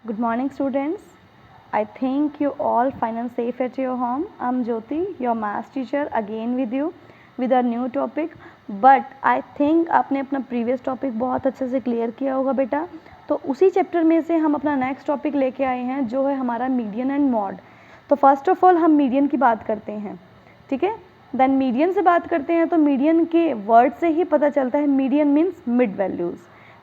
Good morning, students. I think you all fine and safe at your home. I'm Jyoti, your maths teacher, again with you with a new topic. But I think आपने अपना previous topic बहुत अच्छे से clear किया होगा बेटा. तो उसी चैप्टर में से हम अपना नेक्स्ट टॉपिक लेके आए हैं जो है हमारा मीडियन एंड मॉड. तो फर्स्ट ऑफ ऑल हम मीडियन की बात करते हैं, ठीक है. देन मीडियन से बात करते हैं तो मीडियन के वर्ड से ही पता चलता है मीडियन मीन्स मिड वैल्यूज़,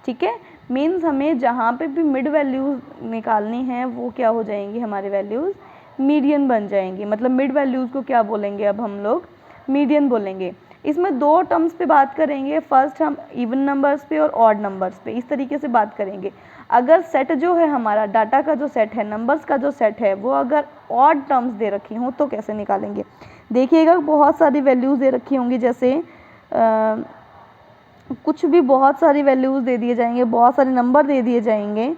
ठीक है. मीन्स हमें जहाँ पे भी मिड वैल्यूज़ निकालनी है वो क्या हो जाएंगी, हमारे वैल्यूज़ मीडियन बन जाएंगी. मतलब मिड वैल्यूज़ को क्या बोलेंगे, अब हम लोग मीडियन बोलेंगे. इसमें दो टर्म्स पे बात करेंगे. फर्स्ट हम इवन नंबर्स पे और ऑड नंबर्स पे इस तरीके से बात करेंगे. अगर सेट जो है हमारा डाटा का जो सेट है, नंबर्स का जो सेट है, वो अगर ऑड टर्म्स दे रखी हों तो कैसे निकालेंगे. देखिएगा बहुत सारी वैल्यूज़ दे रखी होंगी, जैसे कुछ भी बहुत सारी वैल्यूज़ दे दिए जाएंगे, बहुत सारे नंबर दे दिए जाएंगे.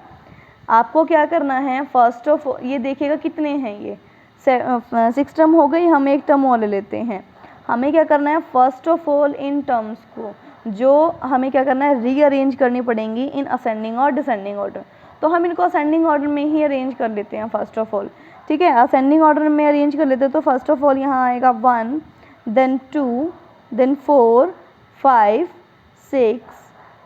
आपको क्या करना है, फर्स्ट ऑफ ये देखिएगा कितने हैं, ये 6 टर्म हो गई. हम एक टर्म और ले लेते हैं. हमें क्या करना है, first of all in terms को जो हमें क्या करना है, रीअरेंज करनी पड़ेंगी इन असेंडिंग और डिसेंडिंग ऑर्डर. तो हम इनको असेंडिंग ऑर्डर में ही अरेंज कर लेते हैं फर्स्ट ऑफ ऑल, ठीक है. असेंडिंग ऑर्डर में अरेंज कर लेते हैं तो फर्स्ट ऑफ ऑल यहाँ आएगा 1, देन 2, देन 4, 5, 6,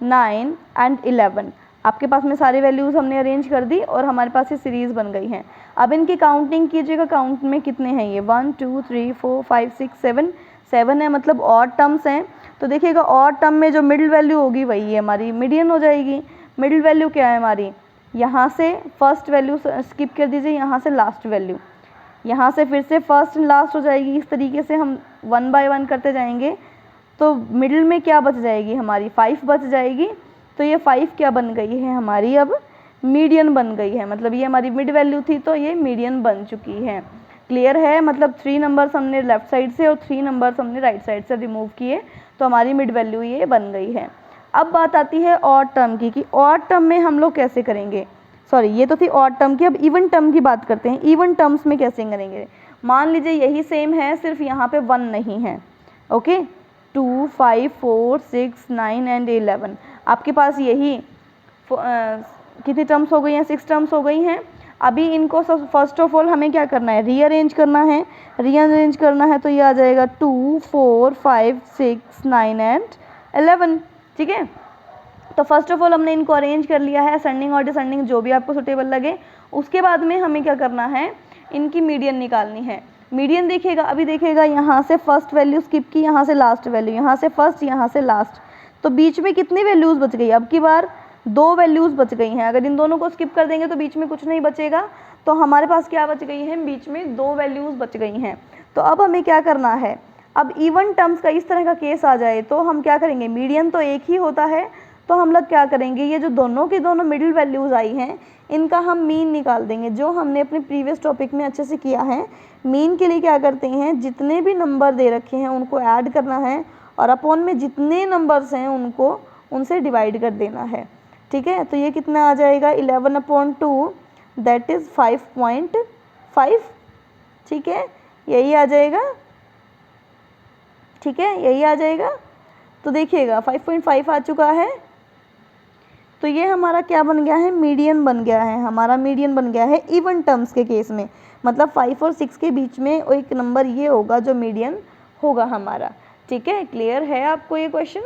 9 एंड 11. आपके पास में सारी वैल्यूज़ हमने अरेंज कर दी और हमारे पास ये सीरीज़ बन गई हैं. अब इनकी काउंटिंग कीजिएगा, काउंट में कितने हैं ये, 1 2 3 4 5 6 7 है, मतलब ऑड टर्म्स हैं. तो देखिएगा ऑड टर्म में जो मिडिल वैल्यू होगी वही है हमारी मीडियन हो जाएगी. मिडिल वैल्यू क्या है हमारी, यहाँ से फर्स्ट वैल्यू स्किप कर दीजिए, यहाँ से लास्ट वैल्यू, यहाँ से फिर से फर्स्ट एंड लास्ट हो जाएगी. इस तरीके से हम 1 बाय 1 करते जाएंगे. तो मिडिल में क्या बच जाएगी हमारी, 5 बच जाएगी. तो ये 5 क्या बन गई है हमारी, अब मीडियन बन गई है. मतलब ये हमारी मिड वैल्यू थी तो ये मीडियन बन चुकी है. क्लियर है. मतलब 3 नंबर्स हमने लेफ्ट साइड से और 3 नंबर्स हमने राइट साइड से रिमूव किए तो हमारी मिड वैल्यू ये बन गई है. अब बात आती है ऑड टर्म की, कि ऑड टर्म में हम लोग कैसे करेंगे. सॉरी, ये तो थी ऑड टर्म की. अब इवन टर्म की बात करते हैं. इवन टर्म्स में कैसे करेंगे, मान लीजिए यही सेम है, सिर्फ यहाँ पे 1 नहीं है. Okay, 2, 5, 4, 6, 9 and 11. आपके पास यही कितनी टर्म्स हो गई हैं, 6 टर्म्स हो गई हैं. अभी इनको फर्स्ट ऑफ ऑल हमें क्या करना है, रीअरेंज करना है. रीअरेंज करना है तो ये आ जाएगा 2, 4, 5, 6, 9 एंड 11, ठीक है. तो फर्स्ट ऑफ ऑल हमने इनको अरेंज कर लिया है, असेंडिंग और डिसेंडिंग जो भी आपको सुटेबल लगे. उसके बाद में हमें क्या करना है, इनकी मीडियन निकालनी है. मीडियन देखिएगा, अभी देखिएगा यहाँ से फर्स्ट वैल्यू स्किप की, यहाँ से लास्ट वैल्यू, यहाँ से फर्स्ट, यहाँ से लास्ट. तो बीच में कितनी वैल्यूज़ बच गई, अब की बार 2 वैल्यूज़ बच गई हैं. अगर इन दोनों को स्किप कर देंगे तो बीच में कुछ नहीं बचेगा. तो हमारे पास क्या बच गई है, बीच में 2 वैल्यूज़ बच गई हैं. तो अब हमें क्या करना है, अब इवन टर्म्स का इस तरह का केस आ जाए तो हम क्या करेंगे, मीडियन तो एक ही होता है. तो हम लोग क्या करेंगे, ये जो दोनों की दोनों मिडिल वैल्यूज़ आई हैं इनका हम मीन निकाल देंगे, जो हमने अपने प्रीवियस टॉपिक में अच्छे से किया है. मीन के लिए क्या करते हैं, जितने भी नंबर दे रखे हैं उनको ऐड करना है और अपॉन में जितने नंबर्स हैं उनको उनसे डिवाइड कर देना है, ठीक है. तो ये कितना आ जाएगा, 11/2 दैट इज़ 5.5, ठीक है. यही आ जाएगा, ठीक है, यही आ जाएगा. तो देखिएगा 5.5 आ चुका है. तो ये हमारा क्या बन गया है, मीडियन बन गया है. हमारा मीडियन बन गया है इवन टर्म्स के केस में. मतलब 5 और 6 के बीच में एक नंबर ये होगा जो मीडियन होगा हमारा, ठीक है. क्लियर है आपको ये क्वेश्चन.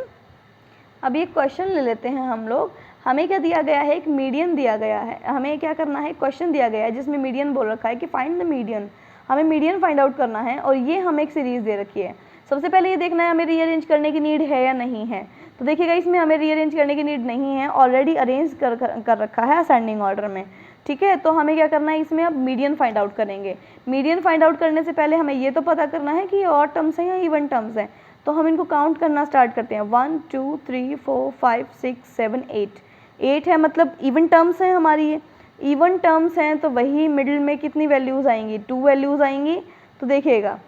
अब ये क्वेश्चन ले लेते हैं हम लोग. हमें क्या दिया गया है, एक मीडियन दिया गया है. हमें क्या करना है, क्वेश्चन दिया गया है जिसमें मीडियन बोल रखा है कि फाइंड द मीडियन. हमें मीडियन फाइंड आउट करना है और ये हमें एक सीरीज़ दे रखी है. सबसे पहले ये देखना है हमें रीअरेंज करने की नीड है या नहीं है. तो देखिएगा इसमें हमें रीअरेंज करने की नीड नहीं है, ऑलरेडी अरेंज कर रखा है असेंडिंग ऑर्डर में, ठीक है. तो हमें क्या करना है, इसमें अब मीडियन फाइंड आउट करेंगे. मीडियन फाइंड आउट करने से पहले हमें ये तो पता करना है कि ये ऑड टर्म्स हैं या इवन टर्म्स हैं. तो हम इनको काउंट करना स्टार्ट करते हैं. 1 2 3 4 5 6 7 8 है, मतलब इवन टर्म्स हैं हमारी. ये इवन टर्म्स हैं तो वही मिडिल में कितनी वैल्यूज़ आएंगी, 2 वैल्यूज़ आएंगी. तो देखिएगा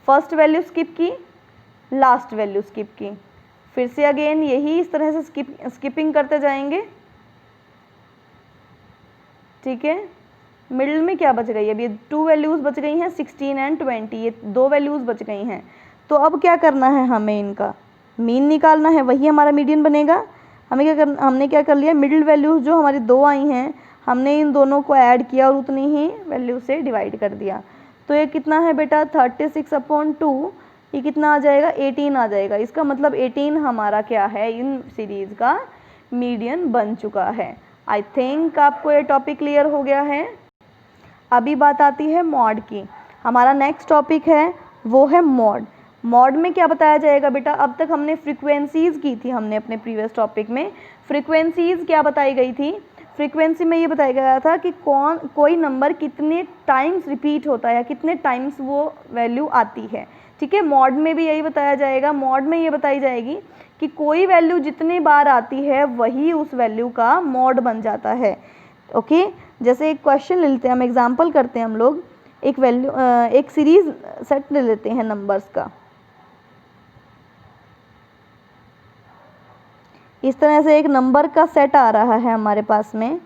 फर्स्ट वैल्यू स्किप की, लास्ट वैल्यू स्किप की, फिर से अगेन यही इस तरह से स्किपिंग करते जाएंगे, ठीक है. मिडिल में क्या बच गई, अब ये 2 वैल्यूज़ बच गई हैं, 16 एंड 20, ये 2 वैल्यूज़ बच गई हैं. तो अब क्या करना है, हमें इनका मीन निकालना है, वही हमारा मीडियन बनेगा. हमने क्या कर लिया, मिडिल वैल्यूज़ जो हमारी 2 आई हैं हमने इन दोनों को ऐड किया और उतनी ही वैल्यू से डिवाइड कर दिया। तो ये कितना है बेटा 36/2, ये कितना आ जाएगा 18 आ जाएगा। इसका मतलब 18 हमारा क्या है, इन सीरीज़ का मीडियन बन चुका है। आई थिंक आपको ये टॉपिक क्लियर हो गया है। अभी बात आती है मॉड की। हमारा नेक्स्ट टॉपिक है वो है मॉड। मॉड में क्या बताया जाएगा बेटा, अब तक हमने फ्रीक्वेंसीज़ की थी, हमने अपने प्रीवियस टॉपिक में फ्रीक्वेंसीज़ क्या बताई गई थी। फ्रीक्वेंसी में ये बताया गया था कि कोई नंबर कितने टाइम्स रिपीट होता है या कितने टाइम्स वो वैल्यू आती है। ठीक है, मॉड में भी यही बताया जाएगा। मॉड में ये बताई जाएगी कि कोई वैल्यू जितनी बार आती है वही उस वैल्यू का मॉड बन जाता है। ओके, जैसे एक क्वेश्चन ले लेते हैं, हम एग्जांपल करते हैं, हम लोग एक सीरीज सेट ले लेते हैं नंबर्स का। इस तरह से एक नंबर का सेट आ रहा है हमारे पास में।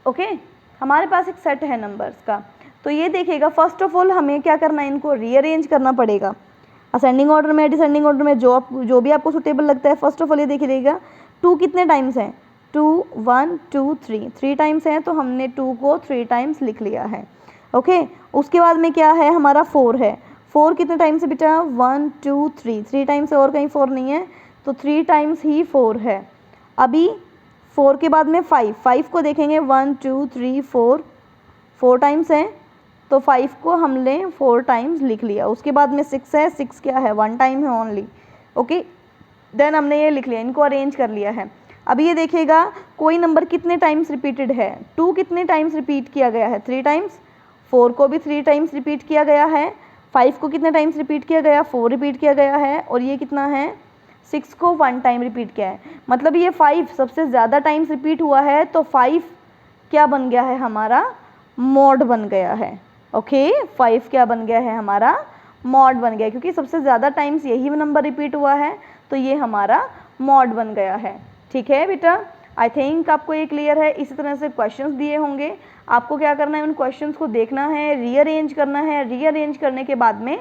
ओके, हमारे पास एक सेट है नंबर्स का। तो ये देखिएगा, फर्स्ट ऑफ ऑल हमें क्या करना है, इनको रीअरेंज करना पड़ेगा असेंडिंग ऑर्डर में, डिसेंडिंग ऑर्डर में, जो भी आपको सुटेबल लगता है। फर्स्ट ऑफ ऑल ये देखिएगा 2 कितने टाइम्स हैं, 2 1 2 3 टाइम्स हैं, तो हमने 2 को 3 टाइम्स लिख लिया है। ओके, उसके बाद में क्या है, हमारा 4 है। 4 कितने टाइम्स है बेटा, 1 2 3 टाइम्स है, और कहीं 4 नहीं है, तो 3 टाइम्स ही 4 है। अभी 4 के बाद में 5 को देखेंगे, 1 2 3 4 टाइम्स है, तो 5 को हमने 4 टाइम्स लिख लिया। उसके बाद में 6 है, 6 क्या है, 1 टाइम है ओनली। ओके, देन हमने ये लिख लिया, इनको अरेंज कर लिया है। अभी ये देखिएगा कोई नंबर कितने टाइम्स रिपीटेड है, 2 कितने टाइम्स रिपीट किया गया है, 3 टाइम्स। 4 को भी 3 टाइम्स रिपीट किया गया है। 5 को कितने टाइम्स रिपीट किया गया, 4 रिपीट किया गया है। और ये कितना है, 6 को 1 टाइम रिपीट किया है। मतलब ये 5 सबसे ज़्यादा टाइम्स रिपीट हुआ है, तो 5 क्या बन गया है, हमारा मॉड बन गया है। ओके, 5 क्या बन गया है, हमारा मॉड बन गया, क्योंकि सबसे ज़्यादा टाइम्स यही नंबर रिपीट हुआ है, तो ये हमारा मॉड बन गया है। ठीक है बेटा, आई थिंक आपको ये क्लियर है। इसी तरह से क्वेश्चंस दिए होंगे, आपको क्या करना है, उन क्वेश्चंस को देखना है, रीअरेंज करना है। रीअरेंज करने के बाद में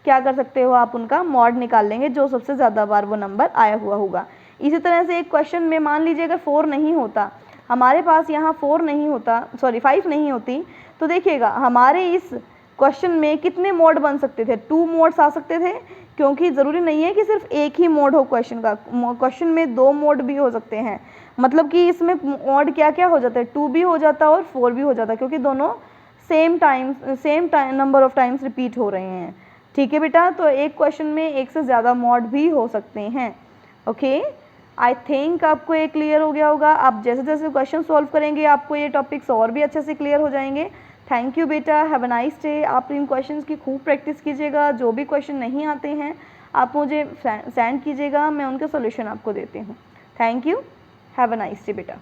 क्या कर सकते हो, आप उनका मॉड निकाल लेंगे, जो सबसे ज़्यादा बार वो नंबर आया हुआ होगा। इसी तरह से एक क्वेश्चन में मान लीजिए अगर 4 नहीं होता, हमारे पास यहाँ 4 नहीं होता, सॉरी 5 नहीं होती, तो देखिएगा हमारे इस क्वेश्चन में कितने मोड बन सकते थे, 2 मोड्स आ सकते थे, क्योंकि ज़रूरी नहीं है कि सिर्फ एक ही मोड हो क्वेश्चन का, क्वेश्चन में 2 मोड भी हो सकते हैं। मतलब कि इसमें मोड क्या क्या हो जाता है, 2 भी हो जाता है और 4 भी हो जाता है, क्योंकि दोनों same number of times repeat हो रहे हैं। ठीक है बेटा, तो एक क्वेश्चन में एक से ज़्यादा मोड भी हो सकते हैं। ओके, आई थिंक आपको ये क्लियर हो गया होगा। आप जैसे जैसे क्वेश्चन सॉल्व करेंगे आपको ये टॉपिक्स और भी अच्छे से क्लियर हो जाएंगे। थैंक यू बेटा, हैव अ नाइस डे। आप इन क्वेश्चंस की खूब प्रैक्टिस कीजिएगा। जो भी क्वेश्चन नहीं आते हैं आप मुझे सेंड कीजिएगा, मैं उनका सोल्यूशन आपको देती हूँ। Thank you, have a nice day बेटा।